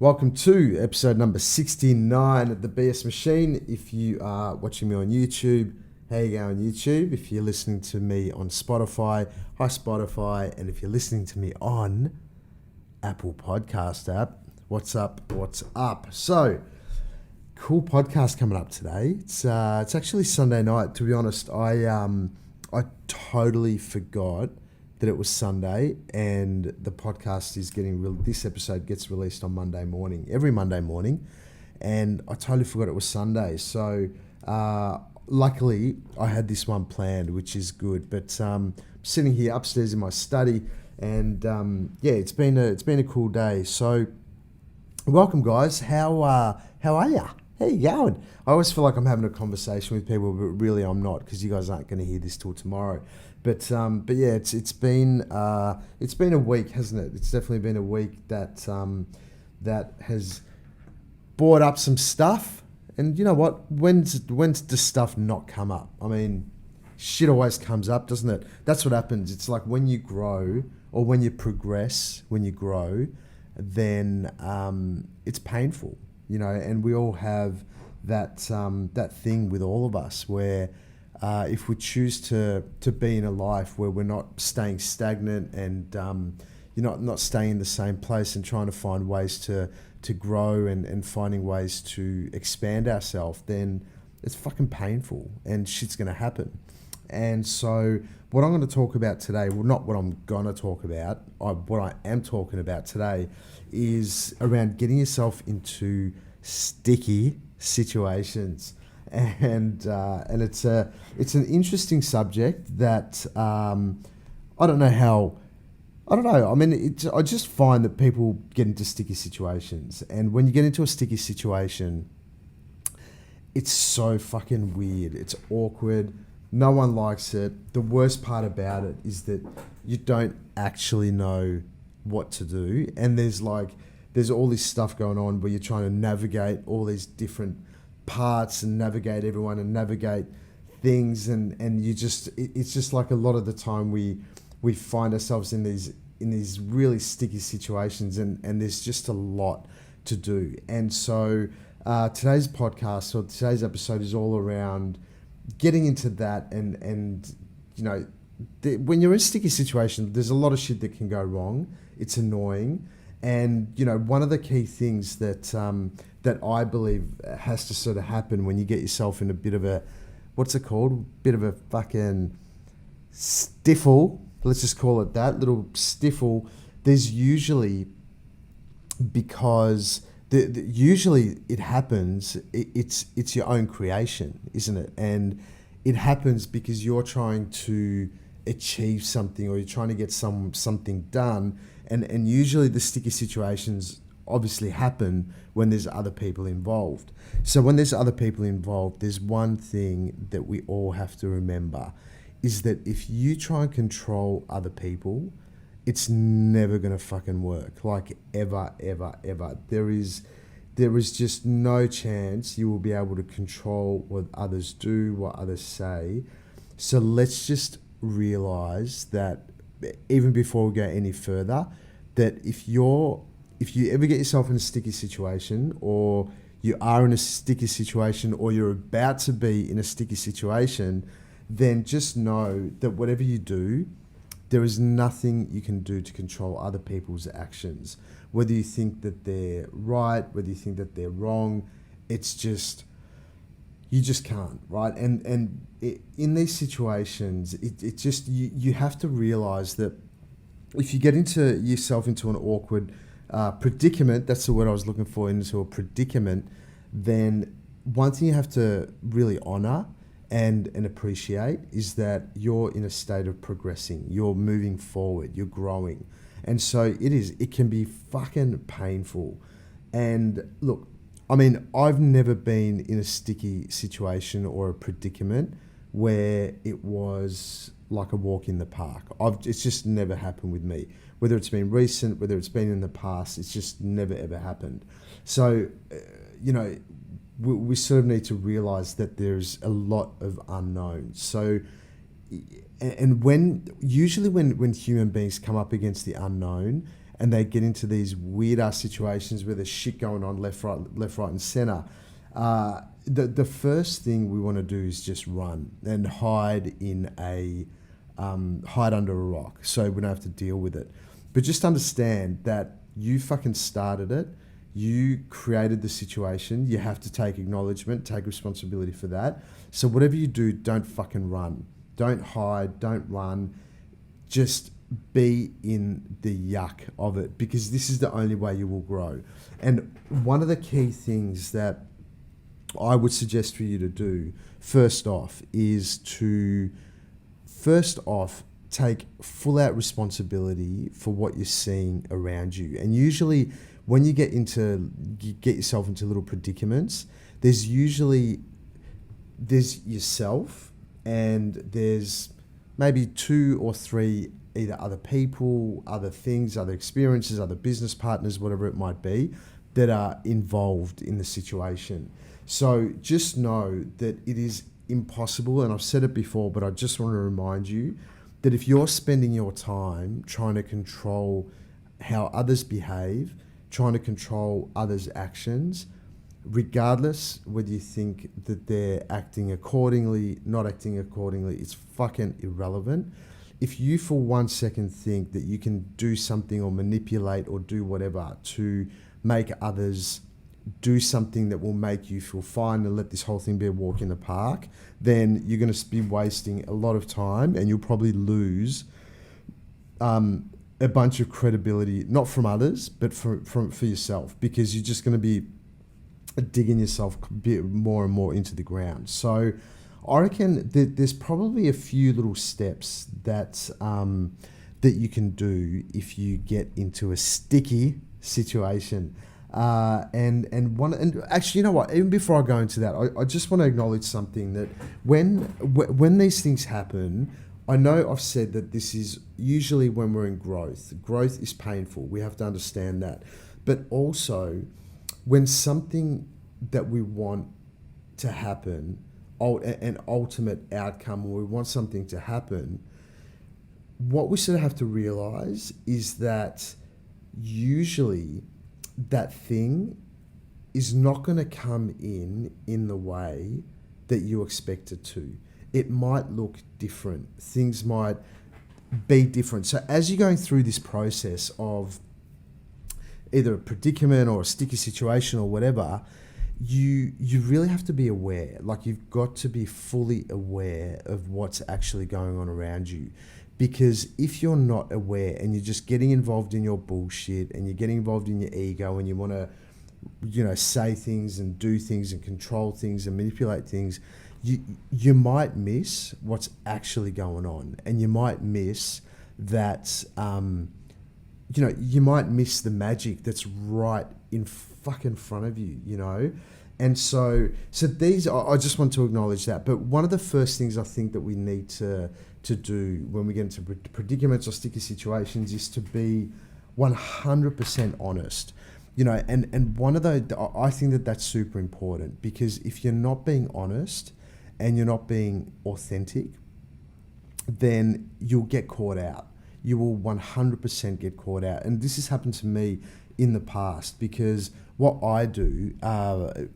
Welcome to episode number 69 of the BS Machine. If you are watching me on YouTube, how you going YouTube? If you're listening to me on Spotify, hi Spotify. And if you're listening to me on Apple Podcast app, what's up? So, cool podcast coming up today. It's actually Sunday night. To be honest, I totally forgot that it was Sunday, and the podcast is this episode gets released on Monday morning, every Monday morning, and I totally forgot it was Sunday. So luckily I had this one planned, which is good. But sitting here upstairs in my study, and it's been a cool day. So welcome, guys. How are you? How you going? I always feel like I'm having a conversation with people, but really I'm not, because you guys aren't going to hear this till tomorrow. But yeah, it's been a week, hasn't it? It's definitely been a week that has brought up some stuff. And you know what? When's does stuff not come up? I mean, shit always comes up, doesn't it? That's what happens. It's like when you grow or when you progress, when you grow, then it's painful, you know. And we all have that thing with all of us where. If we choose to be in a life where we're not staying stagnant and you're not staying in the same place and trying to find ways to grow and finding ways to expand ourselves, then it's fucking painful and shit's going to happen. And so what I'm going to talk about today, well, not what I'm going to talk about, what I am talking about today is around getting yourself into sticky situations. And it's an interesting subject that I don't know. I mean, I just find that people get into sticky situations, and when you get into a sticky situation, it's so fucking weird. It's awkward. No one likes it. The worst part about it is that you don't actually know what to do, and there's all this stuff going on where you're trying to navigate all these different parts and navigate everyone and navigate things, and it's just like a lot of the time we find ourselves in these really sticky situations, and there's just a lot to do. And so today's podcast or today's episode is all around getting into that, and you know, when you're in a sticky situation, there's a lot of shit that can go wrong. It's annoying. And, you know, one of the key things that I believe has to sort of happen when you get yourself in a bit of a, what's it called? Bit of a fucking stiffle. Let's just call it that, little stiffle. There's usually, because usually it happens, it's your own creation, isn't it? And it happens because you're trying to achieve something, or you're trying to get something done. And usually the sticky situations obviously happen when there's other people involved. So when there's other people involved, there's one thing that we all have to remember, is that if you try and control other people, it's never going to fucking work. Like ever. There is just no chance you will be able to control what others do, what others say. So let's just realize that even before we go any further, that if you ever get yourself in a sticky situation, or you are in a sticky situation, or you're about to be in a sticky situation, then just know that whatever you do, there is nothing you can do to control other people's actions. Whether you think that they're right, whether you think that they're wrong, it's just, you just can't, right? And in these situations, it just, you have to realize that if you get yourself into an awkward predicament, that's the word I was looking for, into a predicament, then one thing you have to really honor and appreciate is that you're in a state of progressing. You're moving forward. You're growing. And so it can be fucking painful. And look, I mean, I've never been in a sticky situation or a predicament where it was like a walk in the park. It's just never happened with me. Whether it's been recent, whether it's been in the past, it's just never ever happened. So, you know, we sort of need to realize that there's a lot of unknowns. So, and usually when human beings come up against the unknown and they get into these weird ass situations where there's shit going on left, right, and center. The first thing we want to do is just run and hide hide under a rock, so we don't have to deal with it. But just understand that you fucking started it. You created the situation. You have to take acknowledgement, take responsibility for that. So whatever you do, don't fucking run. Don't hide, don't run. Just be in the yuck of it, because this is the only way you will grow. And one of the key things that I would suggest for you to do, first off, is to take full out responsibility for what you're seeing around you. And usually when you get yourself into little predicaments, there's yourself, and there's maybe 2 or 3 either other people, other things, other experiences, other business partners, whatever it might be, that are involved in the situation. So just know that it is impossible, and I've said it before, but I just want to remind you that if you're spending your time trying to control how others behave, trying to control others' actions, regardless whether you think that they're acting accordingly, not acting accordingly, it's fucking irrelevant. If you for 1 second think that you can do something or manipulate or do whatever to make others do something that will make you feel fine and let this whole thing be a walk in the park, then you're going to be wasting a lot of time, and you'll probably lose a bunch of credibility, not from others, but for yourself, because you're just going to be digging yourself a bit more and more into the ground. So I reckon that there's probably a few little steps that you can do if you get into a sticky situation. And actually, you know what? Even before I go into that, I just want to acknowledge something, that when these things happen, I know I've said that this is usually when we're in growth. Growth is painful. We have to understand that. But also, when something that we want to happen, an ultimate outcome, or we want something to happen, what we sort of have to realize is that usually that thing is not going to come in the way that you expect it to. It might look different. Things might be different. So as you're going through this process of either a predicament or a sticky situation or whatever, you really have to be aware. Like, you've got to be fully aware of what's actually going on around you. Because if you're not aware and you're just getting involved in your bullshit and you're getting involved in your ego and you want to, say things and do things and control things and manipulate things, you might miss what's actually going on. And you might miss that, you might miss the magic that's right in fucking front of you, And so these, I just want to acknowledge that. But one of the first things I think that we need to do when we get into predicaments or sticky situations is to be 100% honest, and one of those, I think that's super important, because if you're not being honest and you're not being authentic, then you'll get caught out. You will 100% get caught out. And this has happened to me in the past, because what I do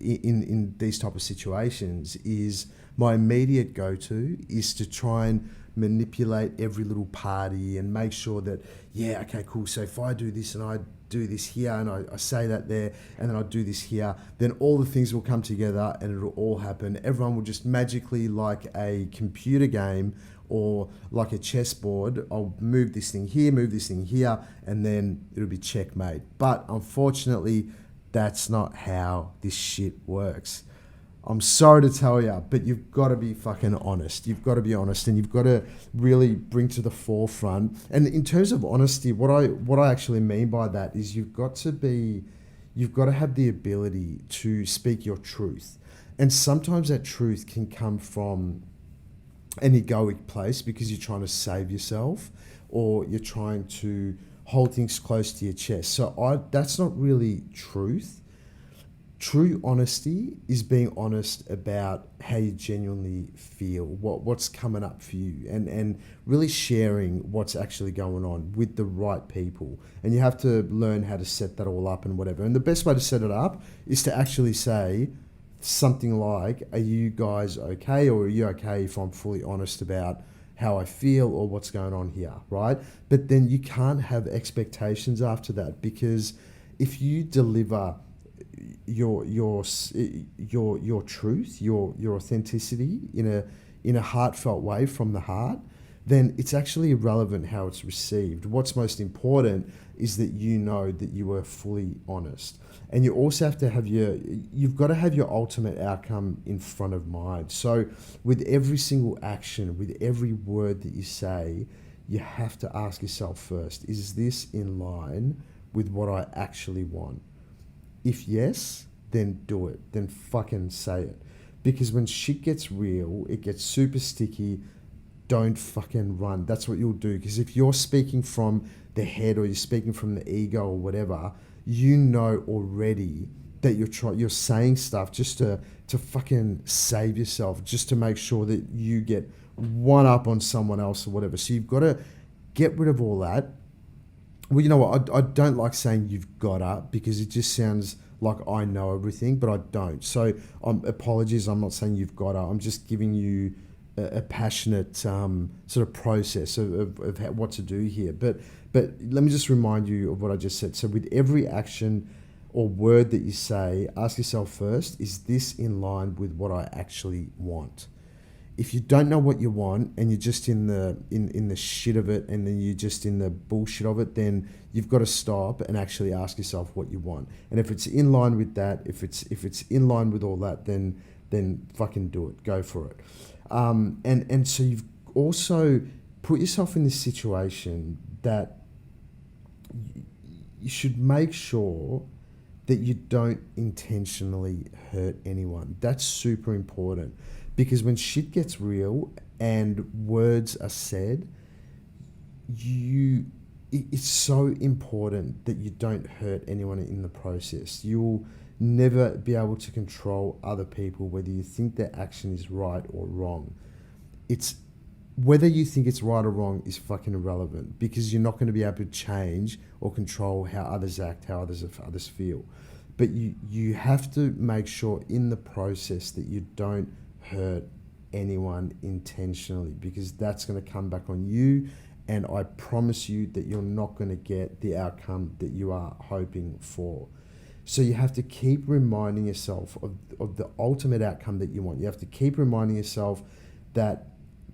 in these type of situations is my immediate go-to is to try and manipulate every little party and make sure that, yeah, okay, cool. So if I do this and I do this here and I say that there and then I do this here, then all the things will come together and it'll all happen. Everyone will just magically, like a computer game or like a chessboard, I'll move this thing here, and then it'll be checkmate. But unfortunately, that's not how this shit works. I'm sorry to tell you, but you've got to be fucking honest. You've got to be honest, and you've got to really bring to the forefront. And in terms of honesty, what I actually mean by that is you've got to have the ability to speak your truth. And sometimes that truth can come from an egoic place, because you're trying to save yourself or you're trying to hold things close to your chest. So that's not really truth. True honesty is being honest about how you genuinely feel, what's coming up for you, and really sharing what's actually going on with the right people. And you have to learn how to set that all up and whatever. And the best way to set it up is to actually say something like, are you guys okay, or are you okay if I'm fully honest about how I feel or what's going on here, right? But then you can't have expectations after that, because if you deliver your truth, your authenticity in a heartfelt way from the heart, then it's actually irrelevant how it's received. What's most important is that you know that you were fully honest. And you also have to have you've got to have your ultimate outcome in front of mind. So with every single action, with every word that you say, you have to ask yourself first, is this in line with what I actually want? If yes, then do it. Then fucking say it. Because when shit gets real, it gets super sticky. Don't fucking run. That's what you'll do. Because if you're speaking from the head, or you're speaking from the ego or whatever, you know already that you're saying stuff just to fucking save yourself, just to make sure that you get one up on someone else or whatever. So you've got to get rid of all that. Well, you know what? I don't like saying you've got to, because it just sounds like I know everything, but I don't. So apologies, I'm not saying you've got to. I'm just giving you a passionate sort of process of what to do here. But let me just remind you of what I just said. So with every action or word that you say, ask yourself first, is this in line with what I actually want? If you don't know what you want and you're just in the shit of it, and then you're just in the bullshit of it, then you've got to stop and actually ask yourself what you want. And if it's in line with that, if it's in line with all that, then fucking do it. Go for it. And so you've also put yourself in this situation that you should make sure that you don't intentionally hurt anyone. That's super important. Because when shit gets real and words are said, it's so important that you don't hurt anyone in the process. You'll never be able to control other people, whether you think their action is right or wrong. It's whether you think it's right or wrong is fucking irrelevant, because you're not going to be able to change or control how others act, how others feel. But you have to make sure in the process that you don't hurt anyone intentionally, because that's going to come back on you, and I promise you that you're not going to get the outcome that you are hoping for. So you have to keep reminding yourself of the ultimate outcome that you want. You have to keep reminding yourself that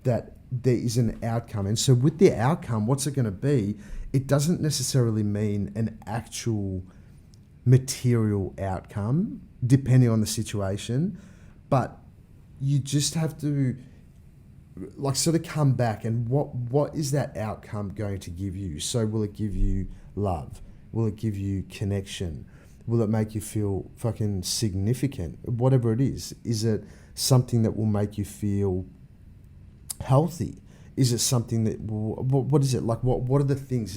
there is an outcome. And so with the outcome, what's it going to be? It doesn't necessarily mean an actual material outcome, depending on the situation, but you just have to sort of come back and what is that outcome going to give you? So will it give you love? Will it give you connection? Will it make you feel fucking significant? Whatever it is it something that will make you feel healthy? Is it something that will, what is it? What are the things?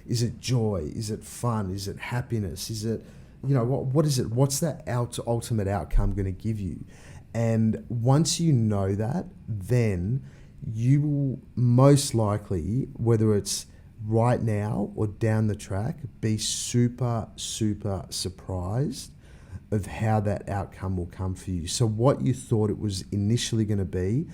Is it joy? Is it fun? Is it happiness? Is it, what is it? What's that ultimate outcome going to give you? And once you know that, then you will most likely, whether it's right now or down the track, be super, super surprised of how that outcome will come for you. So what you thought it was initially going to be,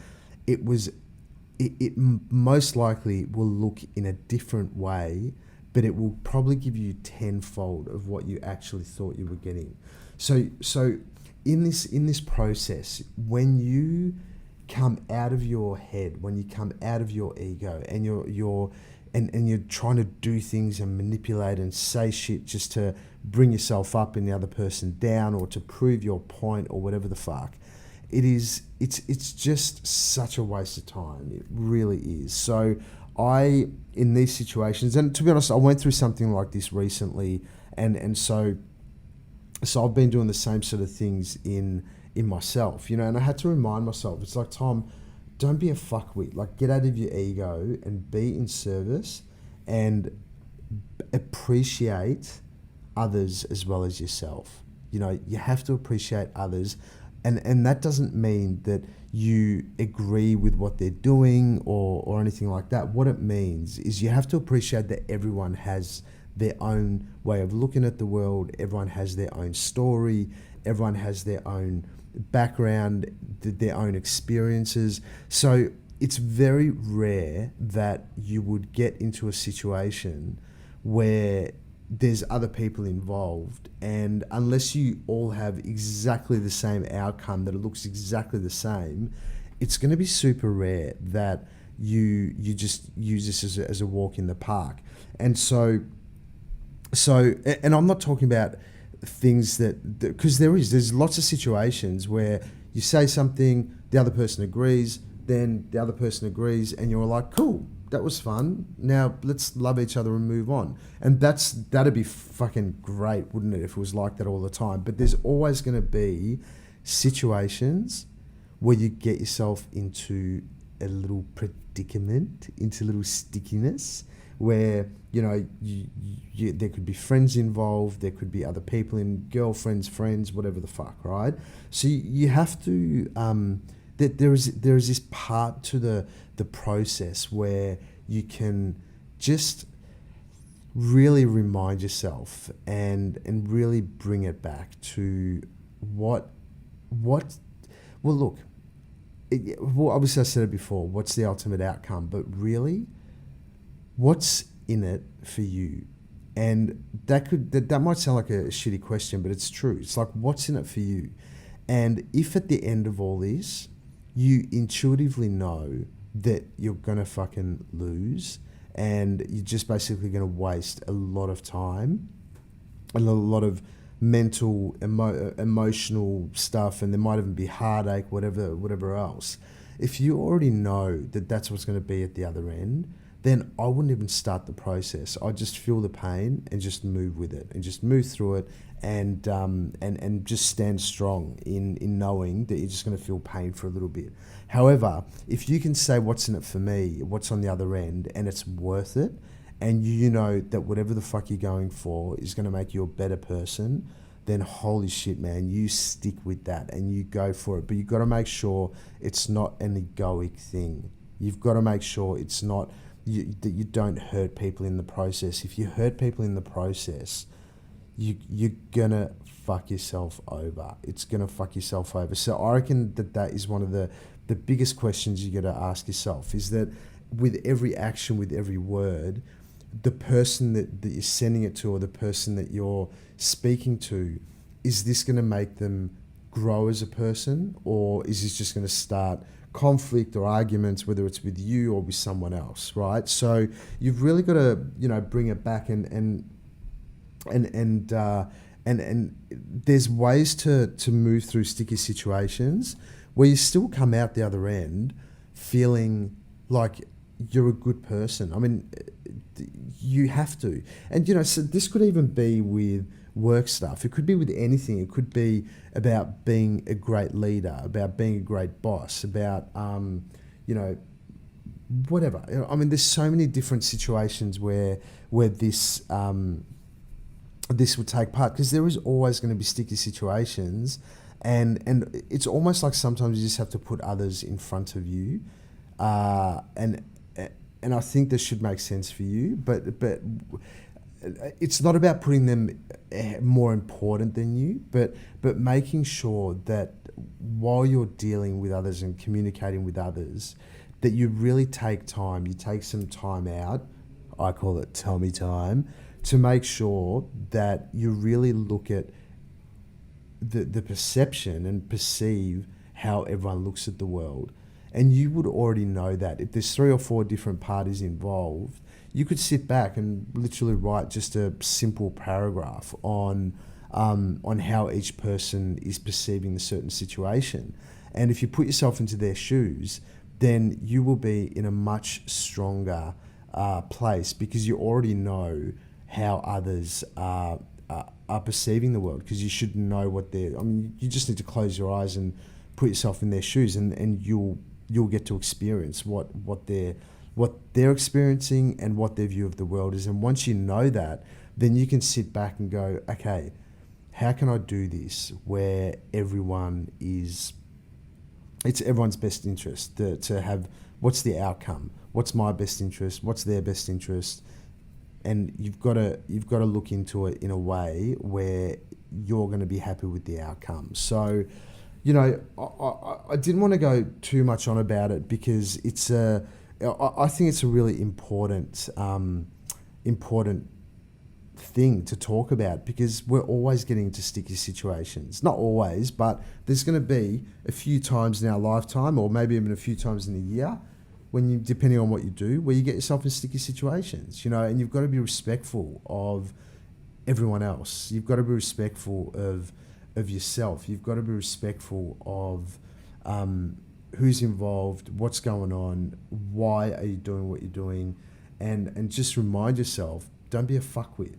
it most likely will look in a different way, but it will probably give you tenfold of what you actually thought you were getting. So in this process, when you come out of your head, when you come out of your ego, and you're trying to do things and manipulate and say shit just to bring yourself up and the other person down, or to prove your point, or whatever the fuck, it's just such a waste of time. It really is. So in these situations, and to be honest, I went through something like this recently, and so I've been doing the same sort of things in myself, and I had to remind myself, it's like, Tom, don't be a fuckwit. Get out of your ego and be in service and appreciate others as well as yourself. you have to appreciate others. And that doesn't mean that you agree with what they're doing or anything like that. What it means is you have to appreciate that everyone has their own way of looking at the world. Everyone has their own story. Everyone has their own background, their own experiences. So it's very rare that you would get into a situation where there's other people involved, and unless you all have exactly the same outcome, that it looks exactly the same, it's going to be super rare that you just use this as a walk in the park. And so and I'm not talking about things because there's lots of situations where you say something, the other person agrees, then the other person agrees, and you're like, cool, that was fun. Now let's love each other and move on. And that'd be fucking great, wouldn't it, if it was like that all the time? But there's always going to be situations where you get yourself into a little predicament, into a little stickiness, where you there could be friends involved, there could be other people in, girlfriends, friends, whatever the fuck, right? So you have to that there is this part to the process where you can just really remind yourself and really bring it back to what well, look, obviously I said it before, what's the ultimate outcome, but really what's in it for you? And that might sound like a shitty question, but it's true. It's like, what's in it for you? And if at the end of all this you intuitively know that you're gonna fucking lose and you're just basically gonna waste a lot of time, a lot of mental, emotional stuff, and there might even be heartache, whatever else. If you already know that that's what's going to be at the other end, then I wouldn't even start the process. I'd just feel the pain and just move with it and just move through it, and just stand strong in knowing that you're just going to feel pain for a little bit. However, if you can say what's in it for me, what's on the other end, and it's worth it, and you know that whatever the fuck you're going for is going to make you a better person, then holy shit, man, you stick with that and you go for it. But you've got to make sure it's not an egoic thing. You've got to make sure it's not that you don't hurt people in the process. If you hurt people in the process, you're going to fuck yourself over. It's going to fuck yourself over. So I reckon that is one of the biggest questions you got to ask yourself, is that with every action, with every word, the person that you're sending it to, or the person that you're speaking to, is this going to make them grow as a person, or is this just going to start conflict or arguments, whether it's with you or with someone else, right? So you've really got to, bring it back and there's ways to move through sticky situations where you still come out the other end feeling like you're a good person. I mean, you have to. And, so this could even be with work stuff. It could be with anything. It could be about being a great leader, about being a great boss, about, whatever. I mean, there's so many different situations where this would take part, because there is always going to be sticky situations. And it's almost like sometimes you just have to put others in front of you. And I think this should make sense for you, but it's not about putting them more important than you, but making sure that while you're dealing with others and communicating with others, that you really take time, you take some time out, I call it Tommy time, to make sure that you really look at the perception and perceive how everyone looks at the world. And you would already know that. If there's 3 or 4 different parties involved, you could sit back and literally write just a simple paragraph on how each person is perceiving a certain situation. And if you put yourself into their shoes, then you will be in a much stronger place, because you already know how others are perceiving the world, because you should know what they're... I mean, you just need to close your eyes and put yourself in their shoes, and you'll get to experience what they're experiencing and what their view of the world is. And once you know that, then you can sit back and go, okay, how can I do this where it's everyone's best interest to have, what's the outcome? What's my best interest? What's their best interest? And you've got to look into it in a way where you're going to be happy with the outcome. So, I didn't want to go too much on about it because I think it's a really important thing to talk about, because we're always getting into sticky situations. Not always, but there's going to be a few times in our lifetime, or maybe even a few times in a year, when you, depending on what you do, where you get yourself in sticky situations, and you've got to be respectful of everyone else. You've got to be respectful of yourself. You've got to be respectful of who's involved, what's going on, why are you doing what you're doing, and just remind yourself, don't be a fuckwit.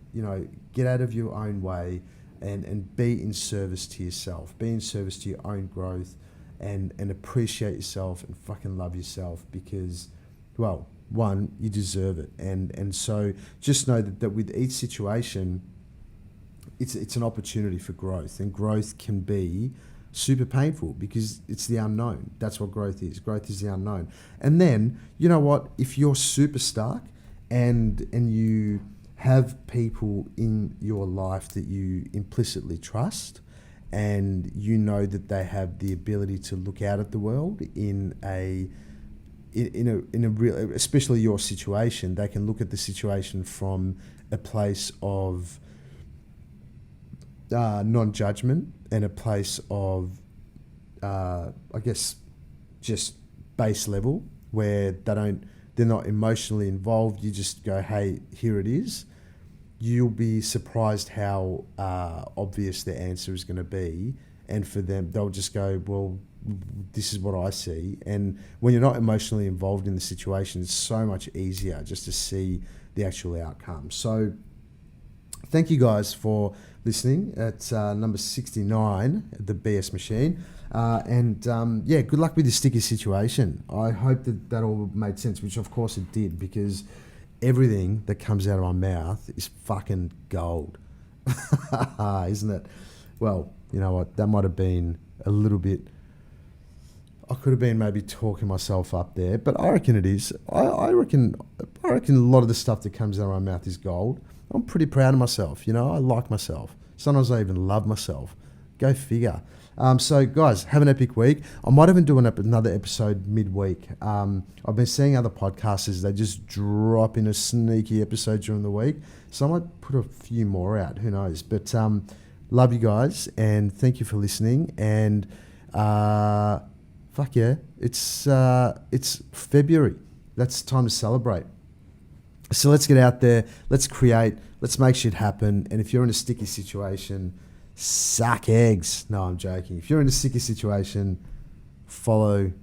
Get out of your own way and be in service to yourself. Be in service to your own growth, and appreciate yourself and fucking love yourself, because, well, one, you deserve it. And so just know that with each situation, it's an opportunity for growth, and growth can be super painful because it's the unknown. That's what growth is. Growth is the unknown. And then, you know what? If you're super stuck and you have people in your life that you implicitly trust, and you know that they have the ability to look out at the world in a real, especially your situation, they can look at the situation from a place of non-judgment and a place of, I guess, just base level, where they're not emotionally involved. You just go, hey, here it is. You'll be surprised how obvious the answer is going to be. And for them, they'll just go, well, this is what I see. And when you're not emotionally involved in the situation, it's so much easier just to see the actual outcome. So thank you guys for listening at number 69, the BS Machine. Good luck with your sticky situation. I hope that all made sense, which of course it did, because everything that comes out of my mouth is fucking gold. Isn't it? Well, you know what? That might have been a little bit... I could have been maybe talking myself up there, but I reckon it is. I reckon a lot of the stuff that comes out of my mouth is gold. I'm pretty proud of myself. I like myself. Sometimes I even love myself. Go figure. So, guys, have an epic week. I might even do another episode midweek. I've been seeing other podcasters, they just drop in a sneaky episode during the week. So I might put a few more out. Who knows? But love you guys, and thank you for listening. And fuck yeah, it's February. That's time to celebrate. So let's get out there. Let's create. Let's make shit happen. And if you're in a sticky situation, suck eggs. No, I'm joking. If you're in a sticky situation, follow